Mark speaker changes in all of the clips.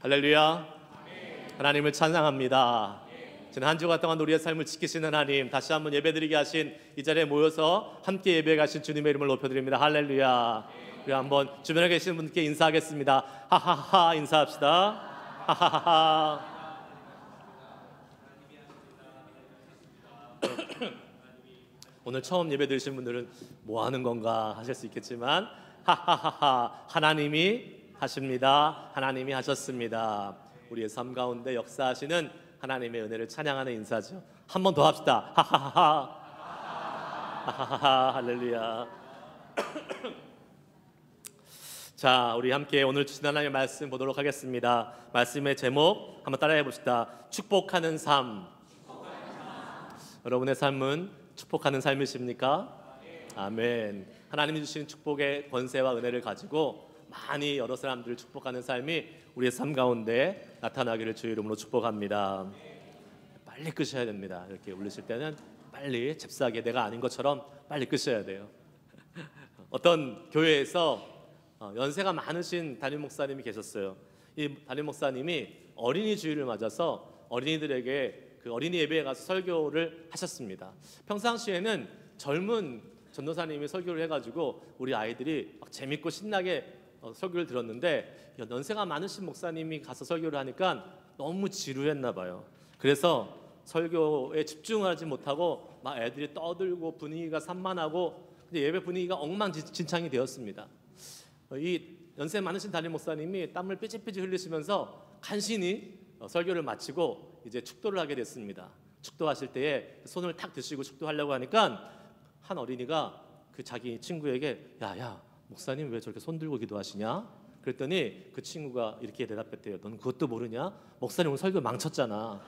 Speaker 1: 할렐루야. 하나님을 찬양합니다. 지난 한 주간 동안 우리의 삶을 지키시는 하나님, 다시 한번 예배드리게 하신 이 자리에 모여서 함께 예배 가신 주님의 이름을 높여드립니다. 할렐루야. 우리 한번 주변에 계신 분께 인사하겠습니다. 하하하 인사합시다. 하하하. 오늘 처음 예배 드리신 분들은 뭐 하는 건가 하실 수 있겠지만, 하하하하, 하나님이 하십니다. 하나님이 하셨습니다. 우리의 삶 가운데 역사하시는 하나님의 은혜를 찬양하는 인사죠. 한 번 더 합시다. 하하하하. 하하하하. 할렐루야. 자, 우리 함께 오늘 주신 하나님의 말씀 보도록 하겠습니다. 말씀의 제목 한번 따라해 봅시다. 축복하는 삶. 여러분의 삶은 축복하는 삶이십니까? 아멘. 하나님이 주신 축복의 권세와 은혜를 가지고 많이 여러 사람들을 축복하는 삶이 우리의 삶 가운데 나타나기를 주의 이름으로 축복합니다. 빨리 끄셔야 됩니다. 이렇게 울리실 때는 빨리 잽싸게 내가 아닌 것처럼 빨리 끄셔야 돼요. 어떤 교회에서 연세가 많으신 담임 목사님이 계셨어요. 이 담임 목사님이 어린이 주일을 맞아서 어린이들에게 그 어린이 예배에 가서 설교를 하셨습니다. 평상시에는 젊은 전도사님이 설교를 해가지고 우리 아이들이 막 재밌고 신나게 설교를 들었는데, 연세가 많으신 목사님이 가서 설교를 하니까 너무 지루했나 봐요. 그래서 설교에 집중하지 못하고 막 애들이 떠들고 분위기가 산만하고, 근데 예배 분위기가 엉망진창이 되었습니다. 이 연세 많으신 담임 목사님이 땀을 삐질삐질 흘리시면서 간신히 설교를 마치고 이제 축도를 하게 됐습니다. 축도하실 때에 손을 탁 드시고 축도하려고 하니까 한 어린이가 그 자기 친구에게 야 목사님 왜 저렇게 손 들고 기도하시냐? 그랬더니 그 친구가 이렇게 대답했대요. 넌 그것도 모르냐? 목사님 오늘 설교 망쳤잖아.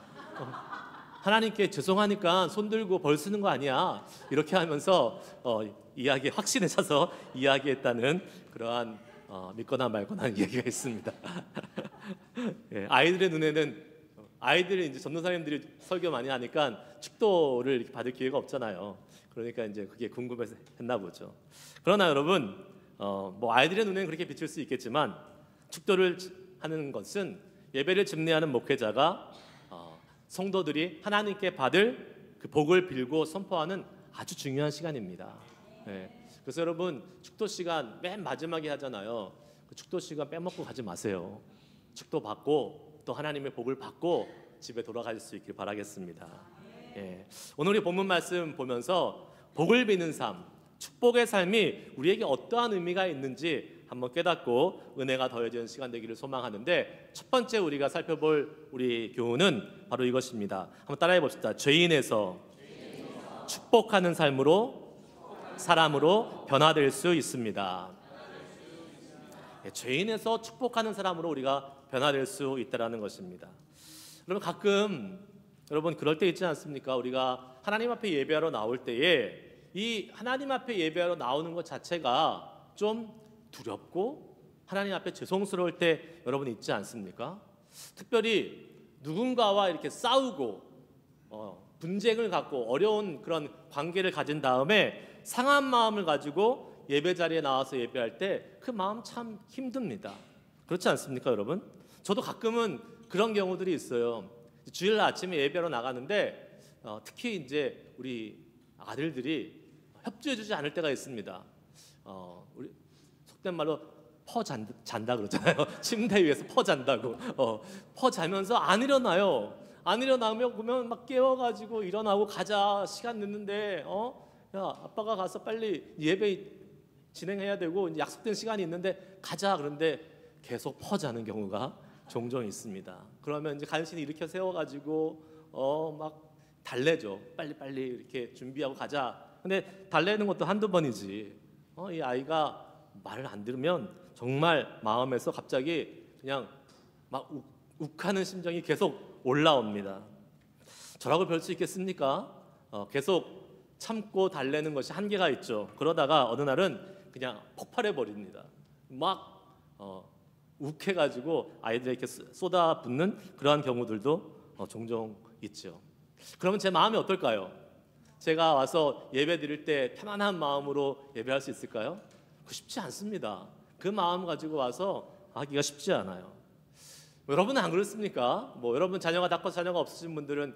Speaker 1: 하나님께 죄송하니까 손 들고 벌 쓰는 거 아니야. 이렇게 하면서 이야기에 확신에 차서 이야기했다는 그러한 믿거나 말거나 얘기가 있습니다. 예, 아이들의 눈에는 아이들이 이제 전도사님들이 설교 많이 하니까 축도를 이렇게 받을 기회가 없잖아요. 그러니까 이제 그게 궁금했나 보죠. 그러나 여러분, 뭐 아이들의 눈에는 그렇게 비칠 수 있겠지만, 축도를 하는 것은 예배를 집례하는 목회자가 성도들이 하나님께 받을 그 복을 빌고 선포하는 아주 중요한 시간입니다. 네. 그래서 여러분, 축도 시간 맨 마지막에 하잖아요. 그 축도 시간 빼먹고 가지 마세요. 축도 받고 또 하나님의 복을 받고 집에 돌아갈 수 있길 바라겠습니다. 예. 오늘 우리 본문 말씀 보면서 복을 비는 삶, 축복의 삶이 우리에게 어떠한 의미가 있는지 한번 깨닫고 은혜가 더해지는 시간 되기를 소망하는데, 첫 번째 우리가 살펴볼 우리 교훈은 바로 이것입니다. 한번 따라해 봅시다. 죄인에서 축복하는 삶으로 사람으로 변화될 수 있습니다. 죄인에서 축복하는 사람으로 우리가 변화될 수 있다는 것입니다. 여러분, 가끔 여러분 그럴 때 있지 않습니까? 우리가 하나님 앞에 예배하러 나올 때에 이 하나님 앞에 예배하러 나오는 것 자체가 좀 두렵고 하나님 앞에 죄송스러울 때 여러분 있지 않습니까? 특별히 누군가와 이렇게 싸우고 분쟁을 갖고 어려운 그런 관계를 가진 다음에 상한 마음을 가지고 예배 자리에 나와서 예배할 때 그 마음 참 힘듭니다. 그렇지 않습니까, 여러분? 저도 가끔은 그런 경우들이 있어요. 주일 아침에 예배하러 나가는데 특히 이제 우리 아들들이 협조해주지 않을 때가 있습니다. 우리 속된 말로 잔다 그러잖아요. 침대 위에서 퍼 잔다고. 퍼 자면서 안 일어나요. 안 일어나면 보면 막 깨워가지고 일어나고 가자, 시간 늦는데 야 아빠가 가서 빨리 예배 진행해야 되고 이제 약속된 시간이 있는데 가자. 그런데 계속 퍼 자는 경우가 종종 있습니다. 그러면 이제 간신히 일으켜 세워가지고 막 달래죠. 빨리 이렇게 준비하고 가자. 근데 달래는 것도 한두 번이지. 이 아이가 말을 안 들으면 정말 마음에서 갑자기 그냥 막 욱하는 심정이 계속 올라옵니다. 저라고 별 수 있겠습니까? 계속 참고 달래는 것이 한계가 있죠. 그러다가 어느 날은 그냥 폭발해 버립니다. 막 욱해가지고 아이들에게 쏟아붓는 그러한 경우들도 종종 있죠. 그러면 제 마음이 어떨까요? 제가 와서 예배 드릴 때 편안한 마음으로 예배할 수 있을까요? 쉽지 않습니다. 그 마음 가지고 와서 하기가 쉽지 않아요. 여러분은 안 그렇습니까? 여러분 자녀가 낳고 자녀가 없으신 분들은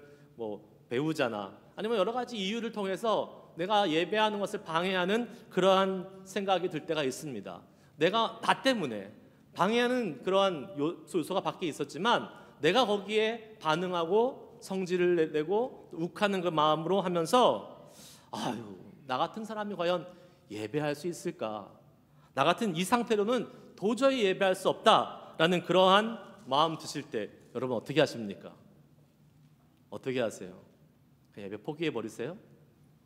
Speaker 1: 배우자나 아니면 여러 가지 이유를 통해서 내가 예배하는 것을 방해하는 그러한 생각이 들 때가 있습니다. 나 때문에 방해하는 그러한 요소가 밖에 있었지만 내가 거기에 반응하고 성질을 내고 욱하는 그 마음으로 하면서 나 같은 사람이 과연 예배할 수 있을까? 나 같은 이 상태로는 도저히 예배할 수 없다라는 그러한 마음 드실 때 여러분 어떻게 하십니까? 어떻게 하세요? 그냥 예배 포기해 버리세요?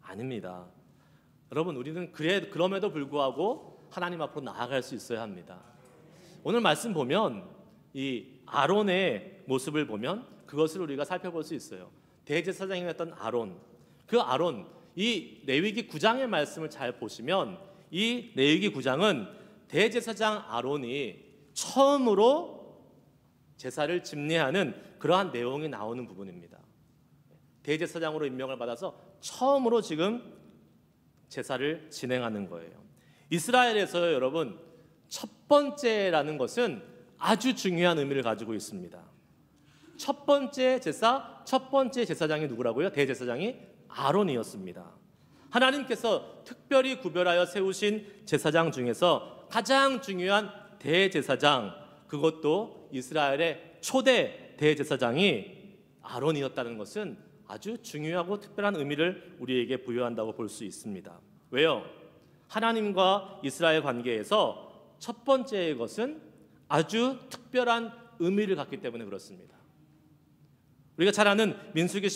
Speaker 1: 아닙니다. 여러분 우리는 그럼에도 불구하고 하나님 앞으로 나아갈 수 있어야 합니다. 오늘 말씀 보면 이 아론의 모습을 보면 그것을 우리가 살펴볼 수 있어요. 대제사장이었던 아론, 이 레위기 9장의 말씀을 잘 보시면 이 레위기 9장은 대제사장 아론이 처음으로 제사를 집례하는 그러한 내용이 나오는 부분입니다. 대제사장으로 임명을 받아서 처음으로 지금 제사를 진행하는 거예요. 이스라엘에서 여러분 첫 번째라는 것은 아주 중요한 의미를 가지고 있습니다. 첫 번째 제사장이 누구라고요? 대제사장이 아론이었습니다. 하나님께서 특별히 구별하여 세우신 제사장 중에서 가장 중요한 대제사장, 그것도 이스라엘의 초대 대제사장이 아론이었다는 것은 아주 중요하고 특별한 의미를 우리에게 부여한다고 볼 수 있습니다. 왜요? 하나님과 이스라엘 관계에서 첫 번째의 것은 아주 특별한 의미를 갖기 때문에 그렇습니다. 우리가 잘 아는 민수기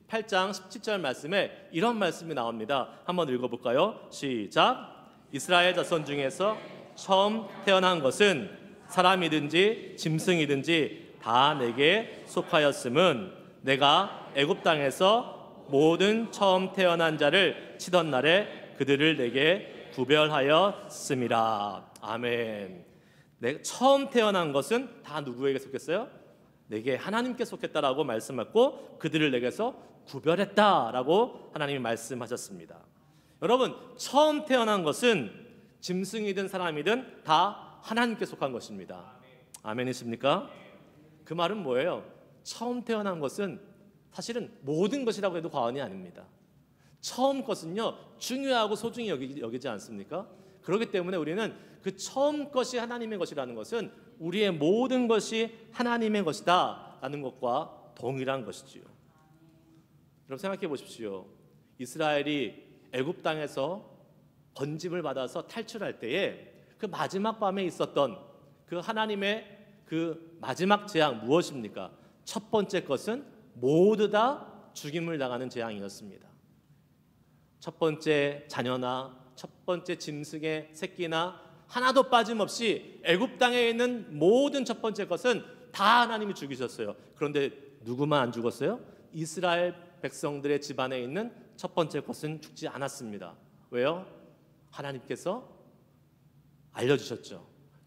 Speaker 1: 8장 17절 말씀에 이런 말씀이 나옵니다. 한번 읽어볼까요? 시작. 이스라엘 자손 중에서 처음 태어난 것은 사람이든지 짐승이든지 다 내게 속하였음은 내가 애굽 땅에서 모든 처음 태어난 자를 치던 날에 그들을 내게 구별하였음이라. 아멘. 처음 태어난 것은 다 누구에게 속했어요? 내게 하나님께 속했다라고 말씀하고 그들을 내게서 구별했다라고 하나님이 말씀하셨습니다. 여러분 처음 태어난 것은 짐승이든 사람이든 다 하나님께 속한 것입니다. 아멘이십니까? 그 말은 뭐예요? 처음 태어난 것은 사실은 모든 것이라고 해도 과언이 아닙니다. 처음 것은요 중요하고 소중히 여기지 않습니까? 그렇기 때문에 우리는 그 처음 것이 하나님의 것이라는 것은 우리의 모든 것이 하나님의 것이다 라는 것과 동일한 것이지요. 여러분 생각해 보십시오. 이스라엘이 애굽 땅에서 건짐을 받아서 탈출할 때에 그 마지막 밤에 있었던 그 하나님의 그 마지막 재앙 무엇입니까? 첫 번째 것은 모두 다 죽임을 당하는 재앙이었습니다. 첫 번째 자녀나 첫 번째 짐승의 새끼나 하나도 빠짐없이 애굽 땅에 있는 모든 첫 번째 것은 다 하나님이 죽이셨어요. 그런데 누구만 안 죽었어요? 이스라엘 백성들의 집안에 있는 첫 번째 것은 죽지 않았습니다. 왜요? 하나님께서 알려주셨죠.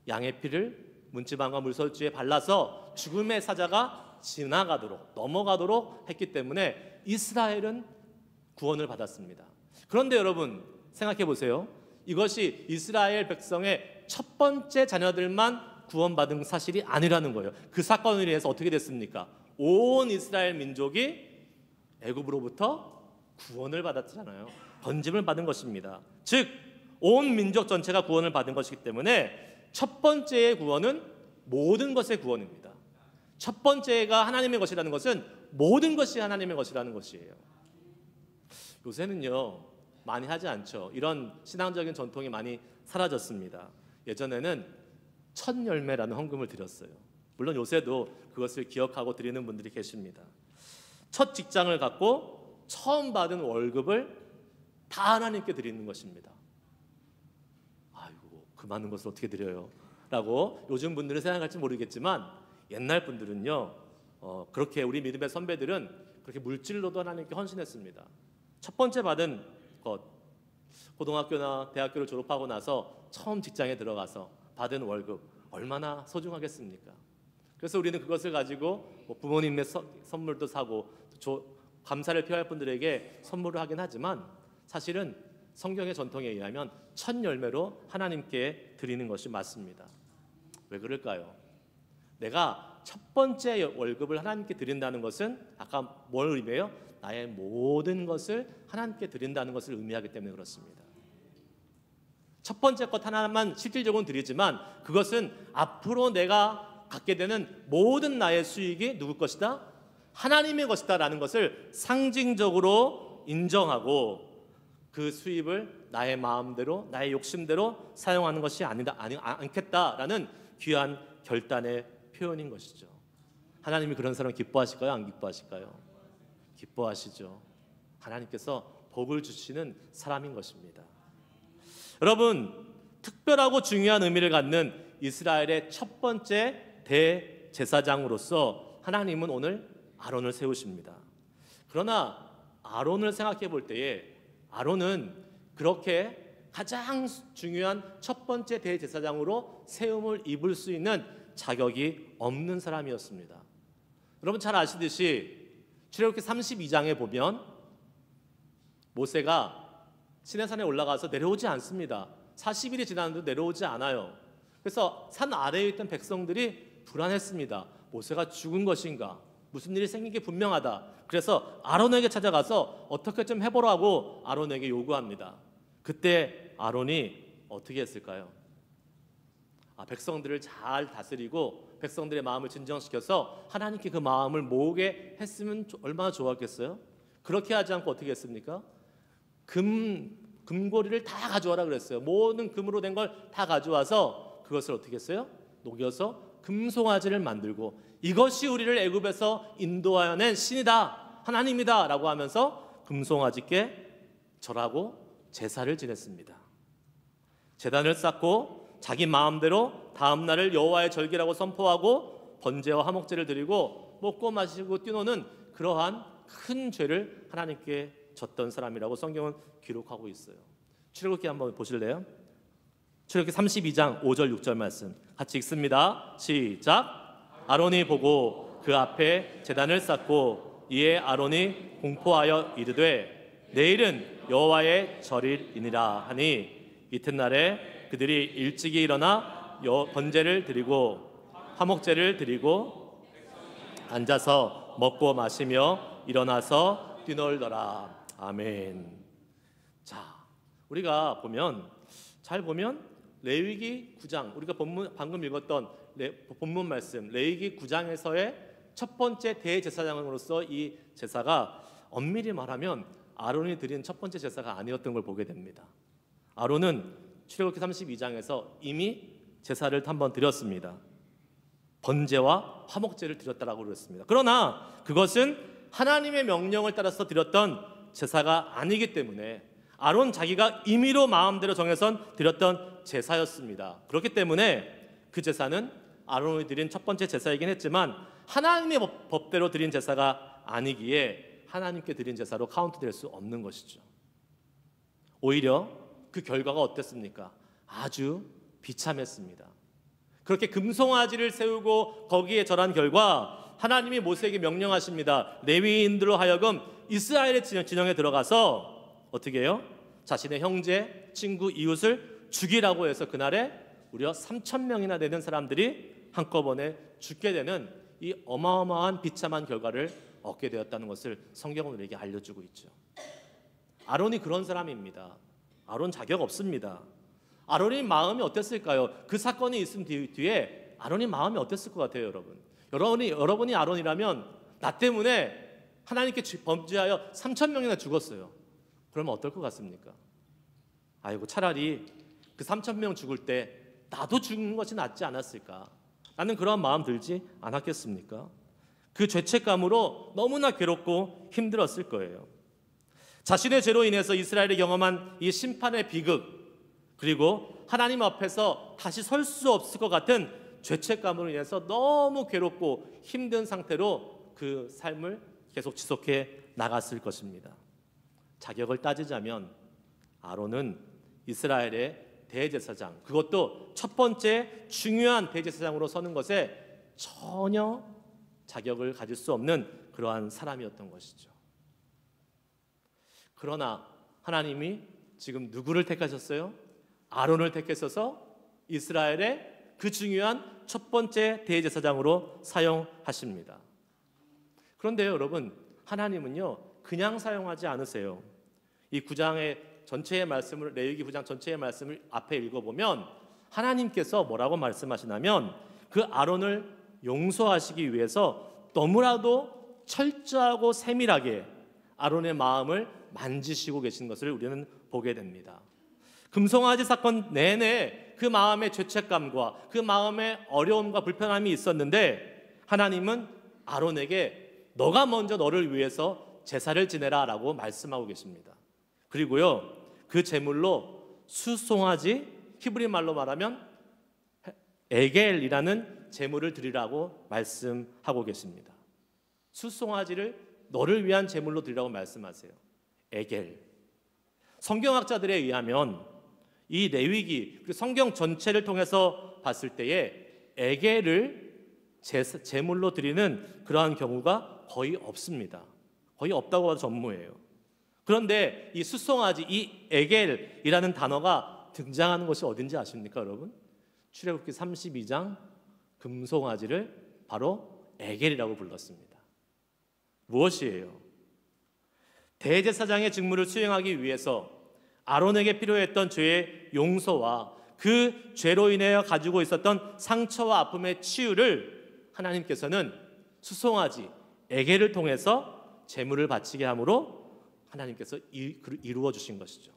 Speaker 1: 양의 피를 문지방과 물설주에 발라서 죽음의 사자가 넘어가도록 했기 때문에 이스라엘은 구원을 받았습니다. 그런데 여러분 생각해 보세요. 이것이 이스라엘 백성의 첫 번째 자녀들만 구원받은 사실이 아니라는 거예요. 그 사건을 위해서 어떻게 됐습니까? 온 이스라엘 민족이 애굽으로부터 구원을 받았잖아요. 건짐을 받은 것입니다. 즉 온 민족 전체가 구원을 받은 것이기 때문에 첫 번째의 구원은 모든 것의 구원입니다. 첫 번째가 하나님의 것이라는 것은 모든 것이 하나님의 것이라는 것이에요. 요새는요 많이 하지 않죠. 이런 신앙적인 전통이 많이 사라졌습니다. 예전에는 첫 열매라는 헌금을 드렸어요. 물론 요새도 그것을 기억하고 드리는 분들이 계십니다. 첫 직장을 갖고 처음 받은 월급을 다 하나님께 드리는 것입니다. 아이고 그 많은 것을 어떻게 드려요? 라고 요즘 분들은 생각할지 모르겠지만 옛날 분들은요 그렇게 우리 믿음의 선배들은 그렇게 물질로도 하나님께 헌신했습니다. 첫 번째 받은 것, 고등학교나 대학교를 졸업하고 나서 처음 직장에 들어가서 받은 월급 얼마나 소중하겠습니까? 그래서 우리는 그것을 가지고 부모님의 선물도 사고 감사를 표할 분들에게 선물을 하긴 하지만 사실은 성경의 전통에 의하면 첫 열매로 하나님께 드리는 것이 맞습니다. 왜 그럴까요? 내가 첫 번째 월급을 하나님께 드린다는 것은 아까 뭘 의미해요? 나의 모든 것을 하나님께 드린다는 것을 의미하기 때문에 그렇습니다. 첫 번째 것 하나만 실질적으로 드리지만 그것은 앞으로 내가 갖게 되는 모든 나의 수익이 누구 것이다? 하나님의 것이다 라는 것을 상징적으로 인정하고 그 수입을 나의 마음대로 나의 욕심대로 사용하는 것이 않겠다라는 귀한 결단의 표현인 것이죠. 하나님이 그런 사람 기뻐하실까요? 안 기뻐하실까요? 기뻐하시죠. 하나님께서 복을 주시는 사람인 것입니다. 여러분, 특별하고 중요한 의미를 갖는 이스라엘의 첫 번째 대제사장으로서 하나님은 오늘 아론을 세우십니다. 그러나 아론을 생각해 볼 때에 아론은 그렇게 가장 중요한 첫 번째 대제사장으로 세움을 입을 수 있는 자격이 없는 사람이었습니다. 여러분 잘 아시듯이 출애굽기 32장에 보면 모세가 시내산에 올라가서 내려오지 않습니다. 40일이 지났는데도 내려오지 않아요. 그래서 산 아래에 있던 백성들이 불안했습니다. 모세가 죽은 것인가? 무슨 일이 생긴 게 분명하다. 그래서 아론에게 찾아가서 어떻게 좀 해보라고 아론에게 요구합니다. 그때 아론이 어떻게 했을까요? 백성들을 잘 다스리고 백성들의 마음을 진정시켜서 하나님께 그 마음을 모으게 했으면 얼마나 좋았겠어요? 그렇게 하지 않고 어떻게 했습니까? 금고리를 다 가져와라 그랬어요. 모든 금으로 된 걸 다 가져와서 그것을 어떻게 했어요? 녹여서 금송아지를 만들고 이것이 우리를 애굽에서 인도하여 낸 신이다, 하나님이다 라고 하면서 금송아지께 절하고 제사를 지냈습니다. 제단을 쌓고 자기 마음대로 다음 날을 여호와의 절기라고 선포하고 번제와 화목제를 드리고 먹고 마시고 뛰노는 그러한 큰 죄를 하나님께 졌던 사람이라고 성경은 기록하고 있어요. 출애굽기 한번 보실래요? 출애굽기 32장 5절 6절 말씀 같이 읽습니다. 시작. 아론이 보고 그 앞에 제단을 쌓고 이에 아론이 공포하여 이르되 내일은 여호와의 절일이니라 하니 이튿날에 그들이 일찍이 일어나 번제를 드리고 화목제를 드리고 앉아서 먹고 마시며 일어나서 뛰놀더라. 아멘. 자, 우리가 잘 보면 레위기 9장, 우리가 방금 읽었던 본문 말씀 레위기 9장에서의 첫 번째 대제사장으로서 이 제사가 엄밀히 말하면 아론이 드린 첫 번째 제사가 아니었던 걸 보게 됩니다. 아론은 출애굽기 32장에서 이미 제사를 한번 드렸습니다. 번제와 화목제를 드렸다라고 그랬습니다. 그러나 그것은 하나님의 명령을 따라서 드렸던 제사가 아니기 때문에 아론 자기가 임의로 마음대로 정해서 드렸던 제사였습니다. 그렇기 때문에 그 제사는 아론이 드린 첫 번째 제사이긴 했지만 하나님의 법대로 드린 제사가 아니기에 하나님께 드린 제사로 카운트될 수 없는 것이죠. 오히려 그 결과가 어땠습니까? 아주 비참했습니다. 그렇게 금송아지를 세우고 거기에 절한 결과 하나님이 모세에게 명령하십니다. 레위인들로 하여금 이스라엘의 진영에 들어가서 어떻게 해요? 자신의 형제, 친구, 이웃을 죽이라고 해서 그날에 무려 3,000명이나 되는 사람들이 한꺼번에 죽게 되는 이 어마어마한 비참한 결과를 얻게 되었다는 것을 성경은 우리에게 알려주고 있죠. 아론이 그런 사람입니다. 아론 자격 없습니다. 아론의 마음이 어땠을까요? 그 사건이 있은 뒤에 아론의 마음이 어땠을 것 같아요, 여러분? 여러분이 아론이라면 나 때문에 하나님께 범죄하여 3,000명이나 죽었어요. 그러면 어떨 것 같습니까? 아이고 차라리 그 3,000명 죽을 때 나도 죽는 것이 낫지 않았을까? 라는 그런 마음 들지 않았겠습니까? 그 죄책감으로 너무나 괴롭고 힘들었을 거예요. 자신의 죄로 인해서 이스라엘이 경험한 이 심판의 비극, 그리고 하나님 앞에서 다시 설 수 없을 것 같은 죄책감으로 인해서 너무 괴롭고 힘든 상태로 그 삶을 계속 지속해 나갔을 것입니다. 자격을 따지자면 아론은 이스라엘의 대제사장, 그것도 첫 번째 중요한 대제사장으로 서는 것에 전혀 자격을 가질 수 없는 그러한 사람이었던 것이죠. 그러나 하나님이 지금 누구를 택하셨어요? 아론을 택하셔서 이스라엘의 그 중요한 첫 번째 대제사장으로 사용하십니다. 그런데요, 여러분, 하나님은요 그냥 사용하지 않으세요. 이 9장의 전체의 말씀을, 레위기 9장 전체의 말씀을 앞에 읽어보면 하나님께서 뭐라고 말씀하시냐면 그 아론을 용서하시기 위해서 너무나도 철저하고 세밀하게 아론의 마음을 만지시고 계신 것을 우리는 보게 됩니다. 금송아지 사건 내내 그 마음의 죄책감과 그 마음의 어려움과 불편함이 있었는데 하나님은 아론에게 너가 먼저 너를 위해서 제사를 지내라 라고 말씀하고 계십니다. 그리고요 그 제물로 수송아지, 히브리 말로 말하면 에겔이라는 제물을 드리라고 말씀하고 계십니다. 수송아지를 너를 위한 제물로 드리라고 말씀하세요. 에겔. 성경학자들에 의하면 이 레위기 그리고 성경 전체를 통해서 봤을 때에 에겔을 제물로 드리는 그러한 경우가 거의 없습니다. 거의 없다고 봐도 전무해요. 그런데 이 수송아지, 이 에겔이라는 단어가 등장하는 것이 어딘지 아십니까, 여러분? 출애굽기 32장 금송아지를 바로 에겔이라고 불렀습니다. 무엇이에요? 대제사장의 직무를 수행하기 위해서 아론에게 필요했던 죄의 용서와 그 죄로 인하여 가지고 있었던 상처와 아픔의 치유를 하나님께서는 수송아지, 에겔을 통해서 제물을 바치게 함으로 하나님께서 이루어 주신 것이죠.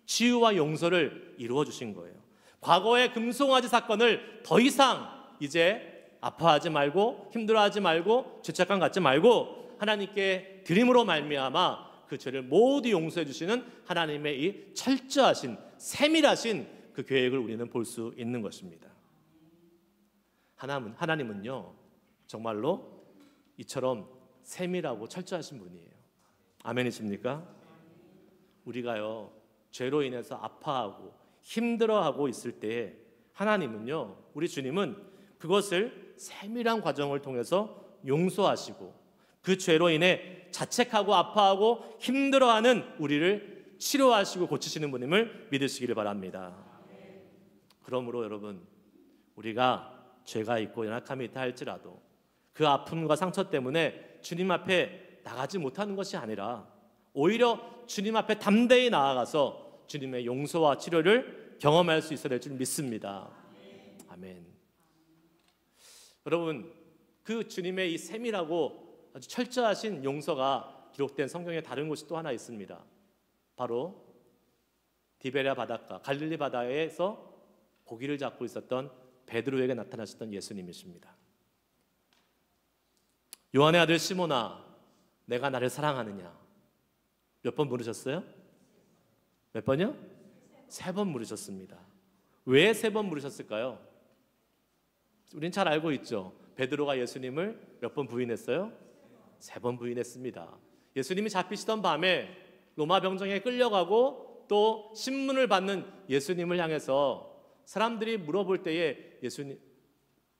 Speaker 1: 치유와 용서를 이루어 주신 거예요. 과거의 금송아지 사건을 더 이상 이제 아파하지 말고 힘들어하지 말고 죄책감 갖지 말고 하나님께 드림으로 말미암아 그 죄를 모두 용서해 주시는 하나님의 이 철저하신 세밀하신 그 계획을 우리는 볼 수 있는 것입니다. 하나님은요 정말로 이처럼 세밀하고 철저하신 분이에요. 아멘이십니까? 우리가요 죄로 인해서 아파하고 힘들어하고 있을 때 하나님은요 우리 주님은 그것을 세밀한 과정을 통해서 용서하시고 그 죄로 인해 자책하고 아파하고 힘들어하는 우리를 치료하시고 고치시는 분임을 믿으시기를 바랍니다. 그러므로 여러분 우리가 죄가 있고 연약함이 있다 할지라도 그 아픔과 상처 때문에 주님 앞에 나가지 못하는 것이 아니라 오히려 주님 앞에 담대히 나아가서 주님의 용서와 치료를 경험할 수 있어야 될 줄 믿습니다. 아멘. 여러분 그 주님의 이 세밀하고 아주 철저하신 용서가 기록된 성경에 다른 곳이 또 하나 있습니다. 바로 디베랴 바닷가 갈릴리 바다에서 고기를 잡고 있었던 베드로에게 나타나셨던 예수님이십니다. 요한의 아들 시몬아 내가 나를 사랑하느냐? 몇 번 물으셨어요? 몇 번이요? 3번 물으셨습니다. 왜 3번 물으셨을까요? 우린 잘 알고 있죠. 베드로가 예수님을 몇 번 부인했어요? 3번 부인했습니다. 예수님이 잡히시던 밤에 로마 병정에 끌려가고 또 신문을 받는 예수님을 향해서 사람들이 물어볼 때에 예수님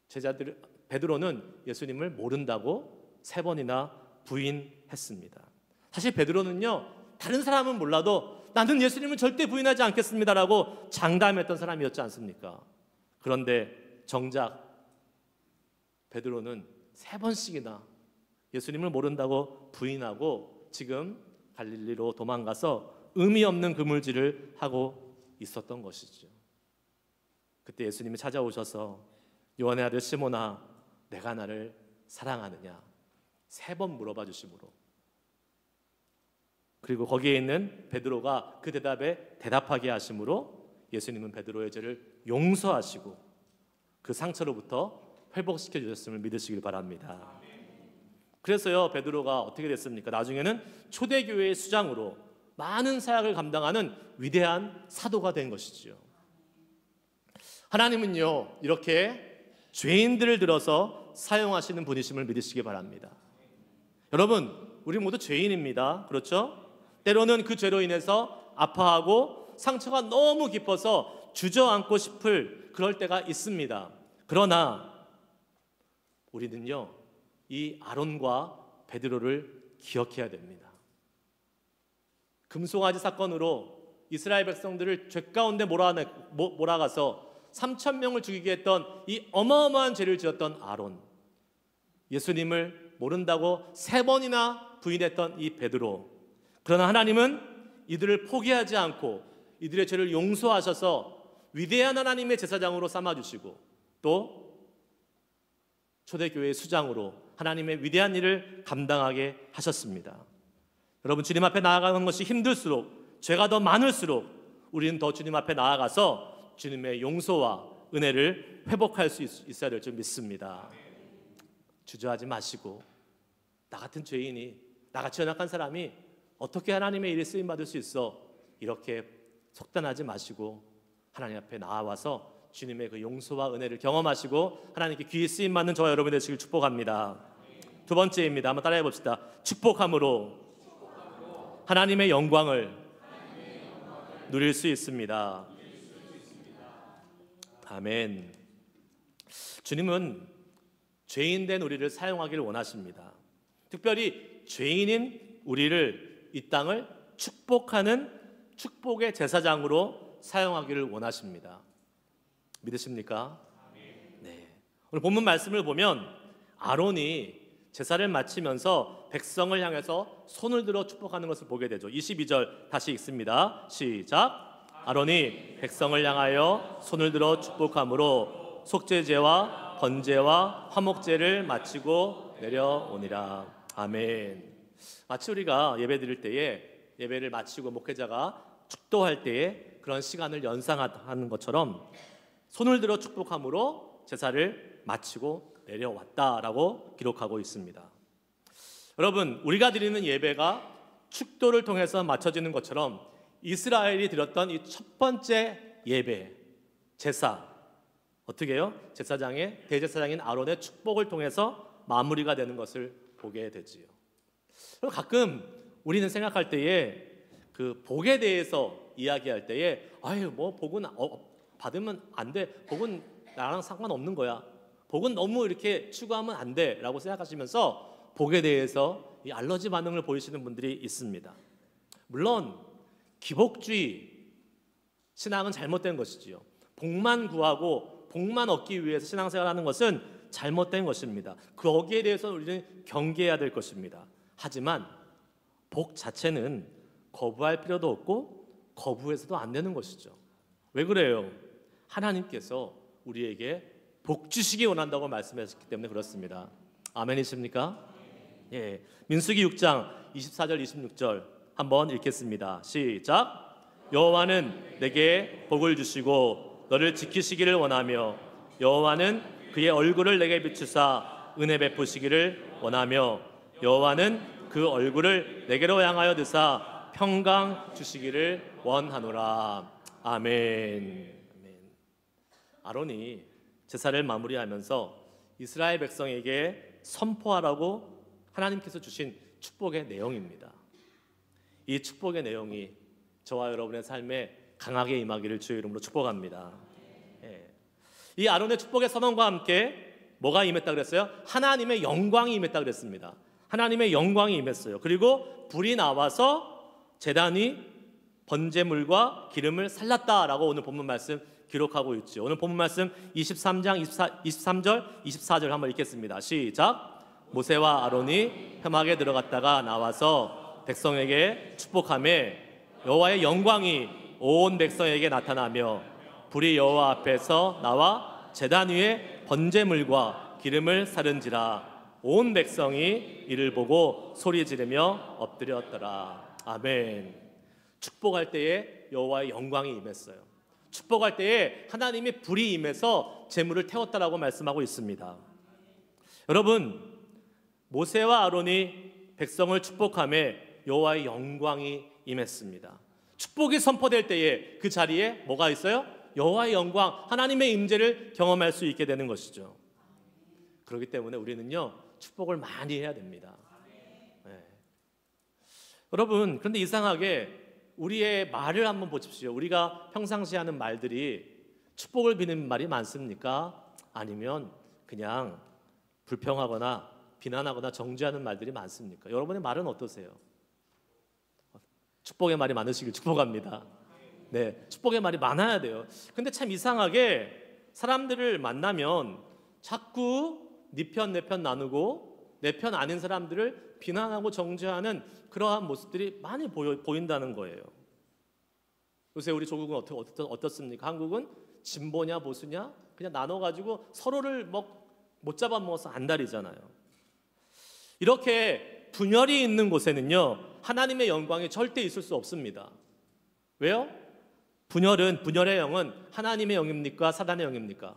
Speaker 1: 제자들 베드로는 예수님을 모른다고 3번이나 부인했습니다. 사실 베드로는요 다른 사람은 몰라도 나는 예수님을 절대 부인하지 않겠습니다라고 장담했던 사람이었지 않습니까? 그런데 정작 베드로는 3번씩이나 예수님을 모른다고 부인하고 지금 갈릴리로 도망가서 의미 없는 그물질을 하고 있었던 것이죠. 그때 예수님이 찾아오셔서 요한의 아들 시몬아 내가 나를 사랑하느냐 3번 물어봐 주심으로 그리고 거기에 있는 베드로가 그 대답에 대답하게 하심으로 예수님은 베드로의 죄를 용서하시고 그 상처로부터 회복시켜 주셨음을 믿으시길 바랍니다. 그래서요 베드로가 어떻게 됐습니까? 나중에는 초대교회의 수장으로 많은 사역을 감당하는 위대한 사도가 된 것이죠. 하나님은요 이렇게 죄인들을 들어서 사용하시는 분이심을 믿으시기 바랍니다. 여러분 우리 모두 죄인입니다. 그렇죠? 때로는 그 죄로 인해서 아파하고 상처가 너무 깊어서 주저앉고 싶을 그럴 때가 있습니다. 그러나 우리는요 이 아론과 베드로를 기억해야 됩니다. 금송아지 사건으로 이스라엘 백성들을 죄 가운데 몰아가서 3,000명을 죽이게 했던 이 어마어마한 죄를 지었던 아론, 예수님을 모른다고 3번이나 부인했던 이 베드로. 그러나 하나님은 이들을 포기하지 않고 이들의 죄를 용서하셔서 위대한 하나님의 제사장으로 삼아주시고 또 초대교회의 수장으로 하나님의 위대한 일을 감당하게 하셨습니다. 여러분, 주님 앞에 나아가는 것이 힘들수록, 죄가 더 많을수록 우리는 더 주님 앞에 나아가서 주님의 용서와 은혜를 회복할 수 있어야 될 줄 믿습니다. 주저하지 마시고, 나 같은 죄인이, 나같이 연약한 사람이 어떻게 하나님의 일에 쓰임받을 수 있어, 이렇게 속단하지 마시고 하나님 앞에 나와서 주님의 그 용서와 은혜를 경험하시고 하나님께 귀히 쓰임받는 저와 여러분 되시길 축복합니다. 두 번째입니다. 한번 따라해 봅시다. 축복함으로 하나님의 영광을 누릴 수 있습니다. 아멘. 주님은 죄인된 우리를 사용하기를 원하십니다. 특별히 죄인인 우리를, 이 땅을 축복하는 축복의 제사장으로 사용하기를 원하십니다. 믿으십니까? 네. 오늘 본문 말씀을 보면 아론이 제사를 마치면서 백성을 향해서 손을 들어 축복하는 것을 보게 되죠. 22절 다시 읽습니다. 시작. 아론이 백성을 향하여 손을 들어 축복함으로 속죄제와 번제와 화목제를 마치고 내려오니라. 아멘. 마치 우리가 예배 드릴 때에, 예배를 마치고 목회자가 축도할 때에 그런 시간을 연상하는 것처럼 손을 들어 축복함으로 제사를 마치고 내려왔다라고 기록하고 있습니다. 여러분, 우리가 드리는 예배가 축도를 통해서 마쳐지는 것처럼 이스라엘이 드렸던 이 첫 번째 예배, 제사, 어떻게 해요? 제사장의, 대제사장인 아론의 축복을 통해서 마무리가 되는 것을 보게 되지요. 가끔 우리는 생각할 때에 그 복에 대해서 이야기할 때에 아유, 뭐 복은 받으면 안 돼, 복은 나랑 상관없는 거야, 복은 너무 이렇게 추구하면 안 돼 라고 생각하시면서 복에 대해서 이 알러지 반응을 보이시는 분들이 있습니다. 물론 기복주의 신앙은 잘못된 것이지요. 복만 구하고 복만 얻기 위해서 신앙생활하는 것은 잘못된 것입니다. 거기에 대해서 우리는 경계해야 될 것입니다. 하지만 복 자체는 거부할 필요도 없고 거부해서도 안 되는 것이죠. 왜 그래요? 하나님께서 우리에게 복 주시기 원한다고 말씀하셨기 때문에 그렇습니다. 아멘이십니까? 예, 민수기 6장 24절 26절 한번 읽겠습니다. 시작. 여호와는 내게 복을 주시고 너를 지키시기를 원하며 여호와는 그의 얼굴을 내게 비추사 은혜 베푸시기를 원하며 여호와는 그 얼굴을 내게로 향하여 드사 평강 주시기를 원하노라. 아멘. 아론이 제사를 마무리하면서 이스라엘 백성에게 선포하라고 하나님께서 주신 축복의 내용입니다. 이 축복의 내용이 저와 여러분의 삶에 강하게 임하기를 주의 이름으로 축복합니다. 예. 이 아론의 축복의 선언과 함께 뭐가 임했다 그랬어요? 하나님의 영광이 임했다 그랬습니다. 하나님의 영광이 임했어요. 그리고 불이 나와서 제단이 번제물과 기름을 살랐다라고 오늘 본문 말씀 기록하고 있죠. 오늘 본문 말씀 23장 23절 24절 한번 읽겠습니다. 시작. 모세와 아론이 회막에 들어갔다가 나와서 백성에게 축복하매 여호와의 영광이 온 백성에게 나타나며 불이 여호와 앞에서 나와 제단 위에 번제물과 기름을 사른지라 온 백성이 이를 보고 소리 지르며 엎드렸더라. 아멘. 축복할 때에 여호와의 영광이 임했어요. 축복할 때에 하나님의 불이 임해서 제물을 태웠다라고 말씀하고 있습니다. 여러분, 모세와 아론이 백성을 축복하며 여호와의 영광이 임했습니다. 축복이 선포될 때에 그 자리에 뭐가 있어요? 여호와의 영광, 하나님의 임재를 경험할 수 있게 되는 것이죠. 그렇기 때문에 우리는요, 축복을 많이 해야 됩니다. 네. 여러분, 그런데 이상하게 우리의 말을 한번 보십시오. 우리가 평상시에 하는 말들이 축복을 비는 말이 많습니까? 아니면 그냥 불평하거나 비난하거나 정죄하는 말들이 많습니까? 여러분의 말은 어떠세요? 축복의 말이 많으시길 축복합니다. 네, 축복의 말이 많아야 돼요. 근데 참 이상하게 사람들을 만나면 자꾸 네 편 내 편 나누고 내 편 아닌 사람들을 비난하고 정죄하는 그러한 모습들이 많이 보인다는 거예요. 요새 우리 조국은 어떻습니까? 한국은 진보냐 보수냐 그냥 나눠가지고 서로를 못 잡아먹어서 안달이잖아요. 이렇게 분열이 있는 곳에는요, 하나님의 영광이 절대 있을 수 없습니다. 왜요? 분열의 영은 하나님의 영입니까? 사단의 영입니까?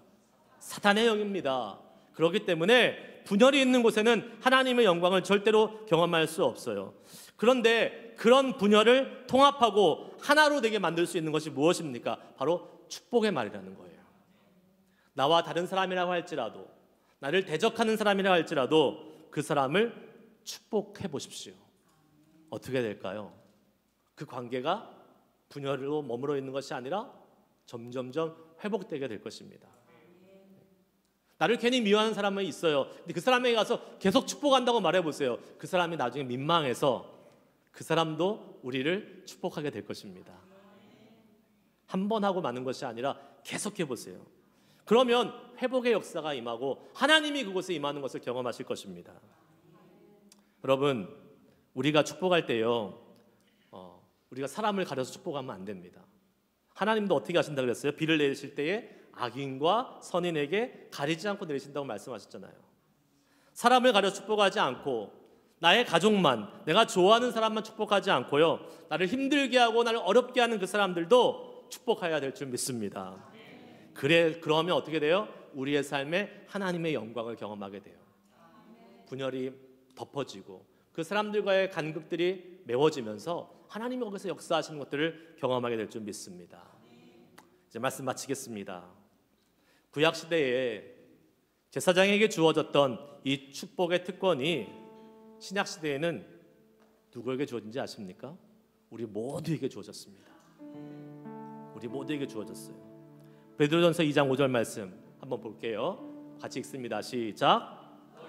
Speaker 1: 사단의 영입니다. 그렇기 때문에 분열이 있는 곳에는 하나님의 영광을 절대로 경험할 수 없어요. 그런데 그런 분열을 통합하고 하나로 되게 만들 수 있는 것이 무엇입니까? 바로 축복의 말이라는 거예요. 나와 다른 사람이라고 할지라도, 나를 대적하는 사람이라고 할지라도 그 사람을 축복해 보십시오. 어떻게 될까요? 그 관계가 분열로 머물러 있는 것이 아니라 점점점 회복되게 될 것입니다. 나를 괜히 미워하는 사람은 있어요. 근데 그 사람에게 가서 계속 축복한다고 말해보세요. 그 사람이 나중에 민망해서 그 사람도 우리를 축복하게 될 것입니다. 한 번 하고 마는 것이 아니라 계속해 보세요. 그러면 회복의 역사가 임하고 하나님이 그곳에 임하는 것을 경험하실 것입니다. 여러분, 우리가 축복할 때요, 우리가 사람을 가려서 축복하면 안 됩니다. 하나님도 어떻게 하신다고 그랬어요? 비를 내리실 때에 악인과 선인에게 가리지 않고 내리신다고 말씀하셨잖아요. 사람을 가려 축복하지 않고 나의 가족만, 내가 좋아하는 사람만 축복하지 않고요, 나를 힘들게 하고 나를 어렵게 하는 그 사람들도 축복해야 될 줄 믿습니다. 그러면 어떻게 돼요? 우리의 삶에 하나님의 영광을 경험하게 돼요. 분열이 덮어지고 그 사람들과의 간극들이 메워지면서 하나님이 거기서 역사하시는 것들을 경험하게 될 줄 믿습니다. 이제 말씀 마치겠습니다. 구약 시대에 제사장에게 주어졌던 이 축복의 특권이 신약 시대에는 누구에게 주어진지 아십니까? 우리 모두에게 주어졌습니다. 우리 모두에게 주어졌어요. 베드로전서 2장 5절 말씀 한번 볼게요. 같이 읽습니다. 시작.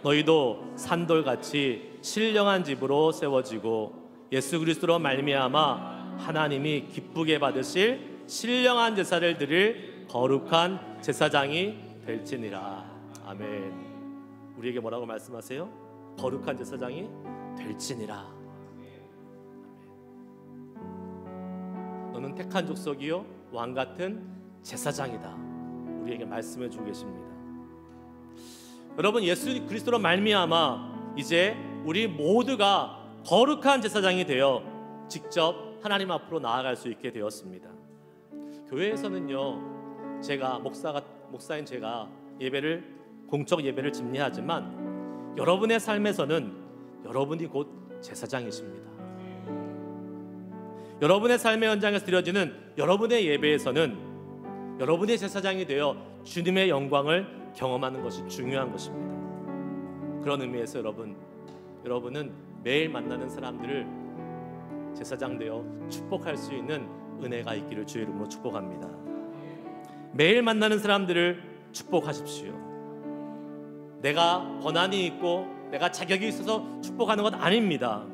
Speaker 1: 너희도 산돌같이 신령한 집으로 세워지고 예수 그리스도로 말미암아 하나님이 기쁘게 받으실 신령한 제사를 드릴 거룩한 제사장이 될지니라. 아멘. 우리에게 뭐라고 말씀하세요? 거룩한 제사장이 될지니라. 아멘. 너는 택한 족속이요 왕 같은 제사장이다. 우리에게 말씀해 주고 계십니다. 여러분, 예수 그리스도로 말미암아 이제 우리 모두가 거룩한 제사장이 되어 직접 하나님 앞으로 나아갈 수 있게 되었습니다. 교회에서는요, 제가 목사인 제가 공적 예배를 집례하지만 여러분의 삶에서는 여러분이 곧 제사장이십니다. 여러분의 삶의 현장에서 드려지는 여러분의 예배에서는 여러분의 제사장이 되어 주님의 영광을 경험하는 것이 중요한 것입니다. 그런 의미에서 여러분은 매일 만나는 사람들을 제사장 되어 축복할 수 있는 은혜가 있기를 주의 이름으로 축복합니다. 매일 만나는 사람들을 축복하십시오. 내가 권한이 있고 내가 자격이 있어서 축복하는 것 아닙니다.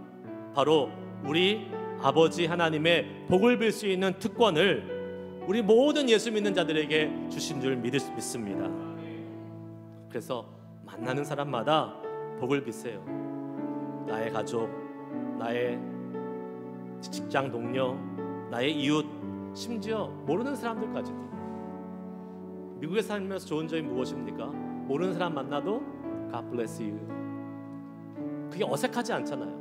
Speaker 1: 바로 우리 아버지 하나님의 복을 빌 수 있는 특권을 우리 모든 예수 믿는 자들에게 주신 줄 믿습니다. 그래서 만나는 사람마다 복을 비세요. 나의 가족, 나의 직장 동료, 나의 이웃, 심지어 모르는 사람들까지도. 미국에 살면서 좋은 점이 무엇입니까? 모르는 사람 만나도 God bless you. 그게 어색하지 않잖아요.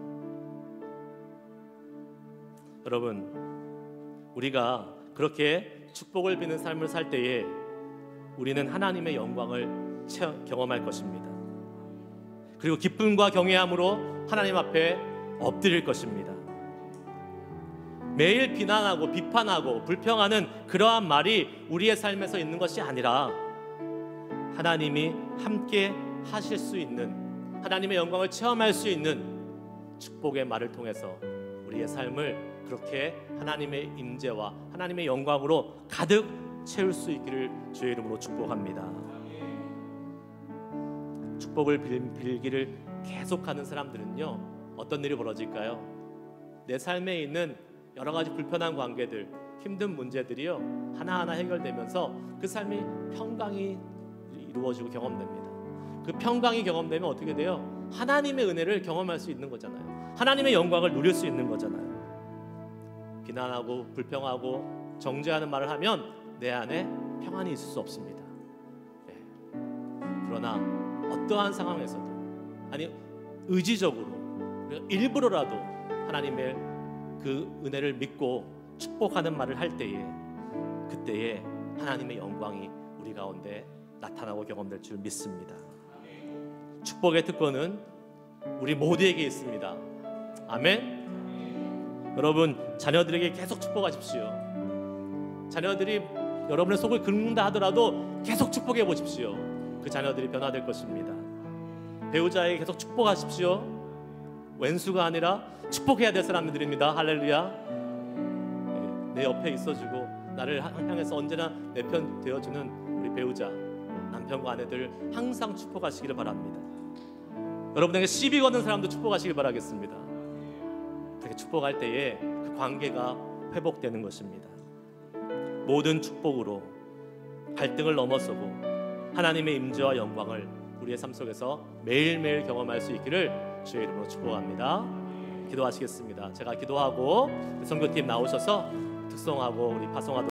Speaker 1: 여러분, 우리가 그렇게 축복을 비는 삶을 살 때에 우리는 하나님의 영광을 경험할 것입니다. 그리고 기쁨과 경외함으로 하나님 앞에 엎드릴 것입니다. 매일 비난하고 비판하고 불평하는 그러한 말이 우리의 삶에서 있는 것이 아니라 하나님이 함께 하실 수 있는, 하나님의 영광을 체험할 수 있는 축복의 말을 통해서 우리의 삶을 그렇게 하나님의 임재와 하나님의 영광으로 가득 채울 수 있기를 주의 이름으로 축복합니다. 축복을 빌기를 계속하는 사람들은요, 어떤 일이 벌어질까요? 내 삶에 있는 여러 가지 불편한 관계들, 힘든 문제들이요 하나하나 해결되면서 그 삶이 평강이 이루어지고 경험됩니다. 그 평강이 경험되면 어떻게 돼요? 하나님의 은혜를 경험할 수 있는 거잖아요. 하나님의 영광을 누릴 수 있는 거잖아요. 비난하고 불평하고 정죄하는 말을 하면 내 안에 평안이 있을 수 없습니다. 네. 그러나 어떠한 상황에서도, 아니 의지적으로 일부러라도 하나님의 그 은혜를 믿고 축복하는 말을 할 때에, 그때에 하나님의 영광이 우리 가운데 나타나고 경험될 줄 믿습니다. 축복의 특권은 우리 모두에게 있습니다. 아멘. 여러분, 자녀들에게 계속 축복하십시오. 자녀들이 여러분의 속을 긁는다 하더라도 계속 축복해 보십시오. 그 자녀들이 변화될 것입니다. 배우자에게 계속 축복하십시오. 왼수가 아니라 축복해야 될 사람들입니다. 할렐루야. 내 옆에 있어주고 나를 향해서 언제나 내 편 되어주는 우리 배우자, 남편과 아내들 항상 축복하시기를 바랍니다. 여러분에게 시비 거는 사람도 축복하시길 바라겠습니다. 그렇게 축복할 때에 그 관계가 회복되는 것입니다. 모든 축복으로 갈등을 넘어서고 하나님의 임재와 영광을 우리의 삶 속에서 매일매일 경험할 수 있기를 주의 이름으로 축복합니다. 기도하시겠습니다. 제가 기도하고 선교팀 나오셔서 특송하고 우리 파송하도록